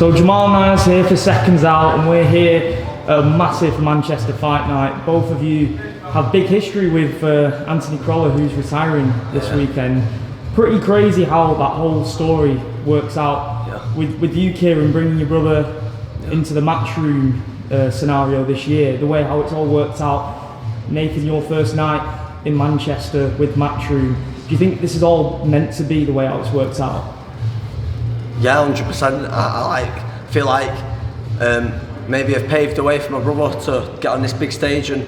So Jamal Niaz here for Seconds Out, and we're here at a massive Manchester fight night. Both of you have big history with Anthony Crolla, who's retiring this weekend. Pretty crazy how that whole story works out with you, Kieran, bringing your brother into the matchroom scenario this year. The way how it's all worked out. Nathan, your first night in Manchester with matchroom. Do you think this is all meant to be the way how it's worked out? Yeah, 100%. I feel like maybe I've paved the way for my brother to get on this big stage, and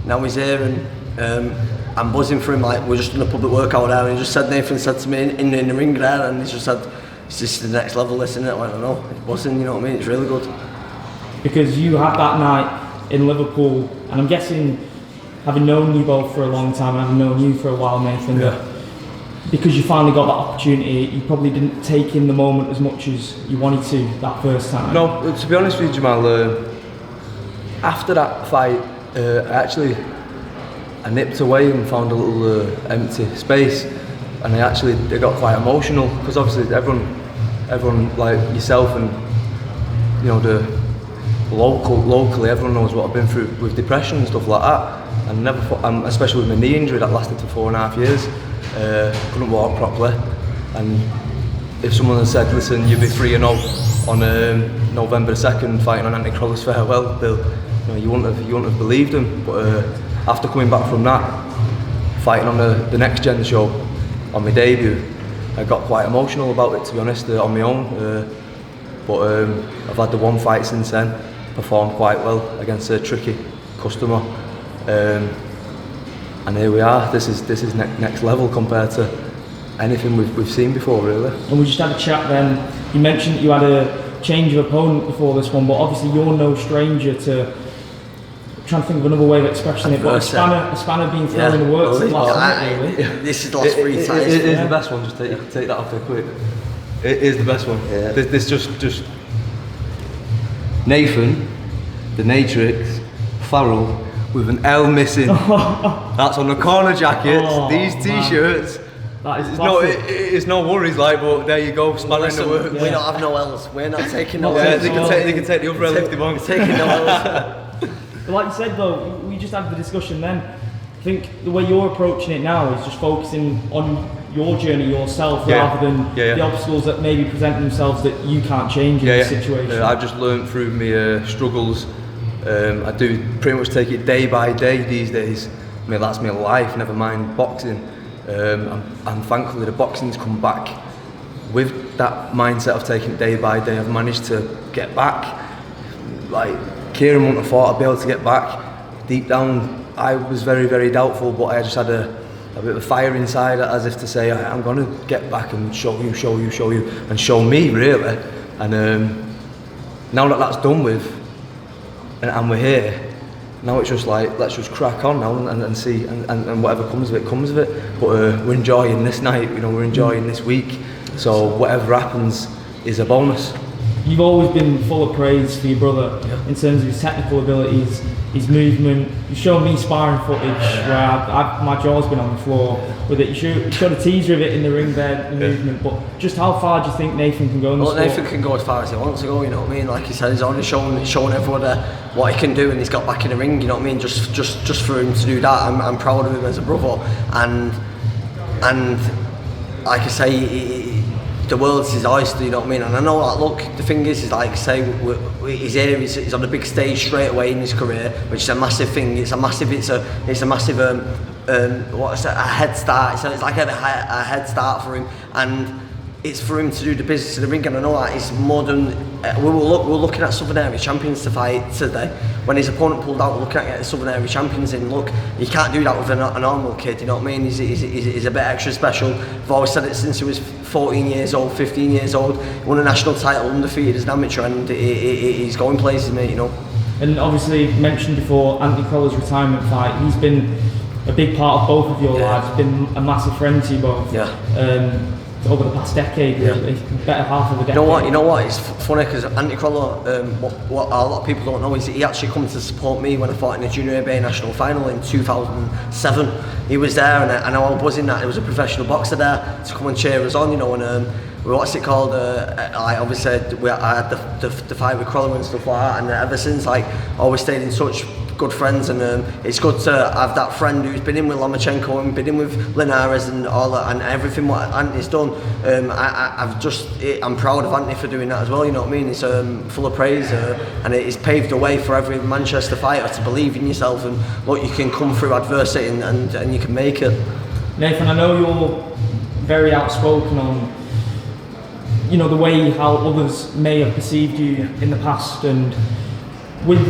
now he's here, and I'm buzzing for him. Like, we're just in a public workout there, and he just said, Nathan said to me in the ring there, and he just said, "This is the next level, this, isn't it?" I went, "I know, it's buzzing," you know what I mean? It's really good. Because you had that night in Liverpool, and I'm guessing, having known you both for a long time, and having known you for a while, Nathan, that because you finally got that opportunity, you probably didn't take in the moment as much as you wanted to that first time. No, to be honest with you, Jamal, after that fight, I nipped away and found a little empty space, and I got quite emotional, because obviously everyone like yourself and you know locally everyone knows what I've been through with depression and stuff like that, and especially with my knee injury that lasted for 4.5 years. Couldn't walk properly, and if someone had said, "Listen, you'll be 3-0 on November 2nd fighting on Anthony Crolla's farewell," Bill, you wouldn't have believed him. But after coming back from that, fighting on the Next Gen show on my debut, I got quite emotional about it, to be honest, on my own. But I've had the one fight since then, performed quite well against a tricky customer. And here we are. This is next level compared to anything we've seen before, really. And we just had a chat then. You mentioned that you had a change of opponent before this one, but obviously you're no stranger to. I'm trying to think of another way of expressing it, but a spanner being thrown in the works at the last minute, really. This is the last 3 times. It is the best one. Just take that off there quick. It is the best one. Yeah. This just Nathan, the Matrix, Farrell, with an L missing. That's on the corner jackets, these t-shirts. That is it's no worries, like, but there you go, spanner in the works. We don't have no L's, we're not taking no L's. Yeah, they can take the other L if they want. We're taking no L's. But like you said though, we just had the discussion then. I think the way you're approaching it now is just focusing on your journey yourself rather than the obstacles that maybe present themselves that you can't change in this situation. I've just learned through my struggles. I do pretty much take it day by day these days. I mean, that's my life, never mind boxing. And thankfully the boxing's come back with that mindset of taking it day by day. I've managed to get back. Like, Kieran wouldn't have thought I'd be able to get back. Deep down, I was very, very doubtful, but I just had a bit of fire inside, as if to say, I'm going to get back and show you, and show me, really. And now that that's done with, and we're here, now it's just like, let's just crack on now and see, and whatever comes of it. But we're enjoying this night, we're enjoying this week, so whatever happens is a bonus. You've always been full of praise for your brother in terms of his technical abilities, his movement. You've shown me sparring footage where my jaw's been on the floor with it. You showed a teaser of it in the ring there, the movement, but just how far do you think Nathan can go in the sport? Nathan can go as far as he wants to go, you know what I mean? Like he said, he's already shown everyone what he can do, and he's got back in the ring, you know what I mean? Just for him to do that, I'm proud of him as a brother, and like I say, the world's his oyster, you know what I mean? And I know that, look, the thing is like, say, he's here, he's on the big stage straight away in his career, which is a massive thing. It's a massive a head start. It's like a head start for him, and it's for him to do the business in the ring. And I know that it's more than we're looking at Southern Area champions to fight today. When his opponent pulled out, we're looking at the Southern Area champions in. Look, you can't do that with a normal kid, you know what I mean? He's a bit extra special. I've always said it since he was 14 years old, 15 years old. He won a national title undefeated as an amateur, and he's going places, mate, you know. And obviously, mentioned before, Anthony Crolla's retirement fight, he's been a big part of both of your lives. He's been a massive friend to you both. Over the past decade, really, better half of a decade. You know what? It's funny because Anthony Crolla, what a lot of people don't know is he actually come to support me when I fought in the Junior A National Final in 2007. He was there, and I was buzzing that there was a professional boxer there to come and cheer us on, you know. And what's it called? Like obviously I had the fight with Crolla and stuff like that, and ever since like always stayed in touch. Good friends, and it's good to have that friend who's been in with Lomachenko and been in with Linares and all that, and everything what Anthony's done. I'm proud of Anthony for doing that as well. You know what I mean? It's full of praise, and it's paved the way for every Manchester fighter to believe in yourself and look, you can come through adversity and you can make it. Nathan, I know you're very outspoken on, you know, the way how others may have perceived you in the past, and with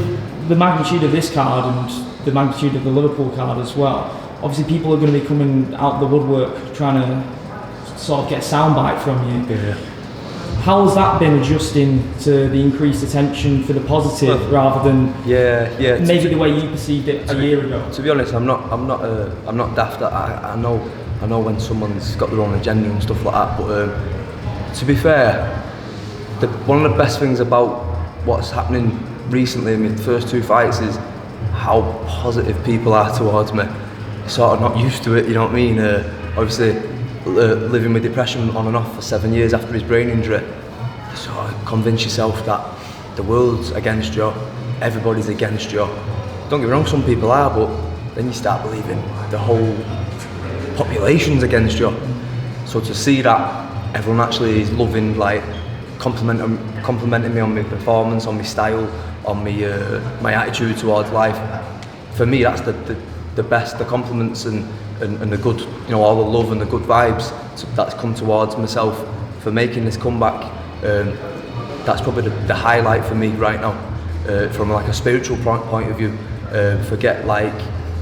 the magnitude of this card and the magnitude of the Liverpool card as well, obviously people are going to be coming out the woodwork trying to sort of get a soundbite from you. Yeah. How has that been, adjusting to the increased attention for the positive rather than maybe the way you perceived it a year ago? To be honest, I'm not daft. I know when someone's got their own agenda and stuff like that. But to be fair, one of the best things about what's happening recently in my first 2 fights is how positive people are towards me. Sort of not used to it, you know what I mean? Obviously, living with depression on and off for 7 years after his brain injury, sort of convince yourself that the world's against you, everybody's against you. Don't get me wrong, some people are, but then you start believing the whole population's against you. So to see that everyone actually is loving, like, complimenting me on my performance, on my style, on my attitude towards life. For me, that's the best, the compliments and the good, you know, all the love and the good vibes that's come towards myself for making this comeback. That's probably the highlight for me right now, from like a spiritual point of view. Forget like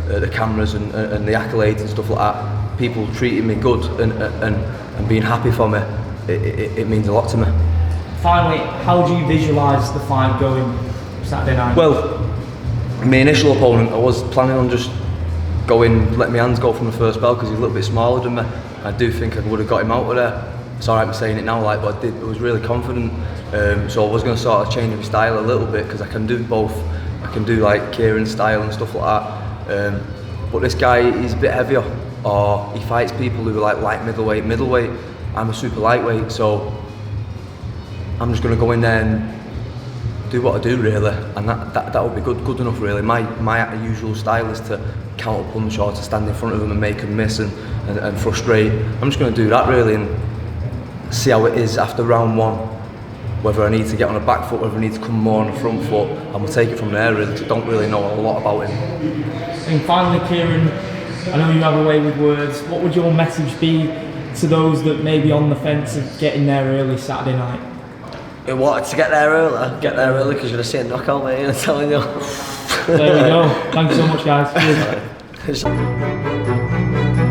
the cameras and the accolades and stuff like that. People treating me good and being happy for me, it means a lot to me. Finally, how do you visualise the fight going Saturday night? Well, my initial opponent, I was planning on just let my hands go from the first bell because he's a little bit smaller than me. I do think I would have got him out of there. It's alright me saying it now, like, but I was really confident. So I was going to sort of change my style a little bit because I can do both. I can do like Kieran style and stuff like that. But this guy, he's a bit heavier, or he fights people who are like light middleweight. I'm a super lightweight, so I'm just going to go in there and do what I do really, and that would be good enough really. My usual style is to counter punch or to stand in front of them and make them miss and frustrate. I'm just going to do that really and see how it is after round 1. Whether I need to get on the back foot, whether I need to come more on the front foot, and we'll take it from there really. I don't really know a lot about him. And finally, Kieran, I know you have a way with words. What would your message be to those that may be on the fence of getting there early Saturday night? You wanted to get there early because you're going to see a knockout, mate, I'm telling you. There we go. Thank you so much, guys. Cheers. Cheers.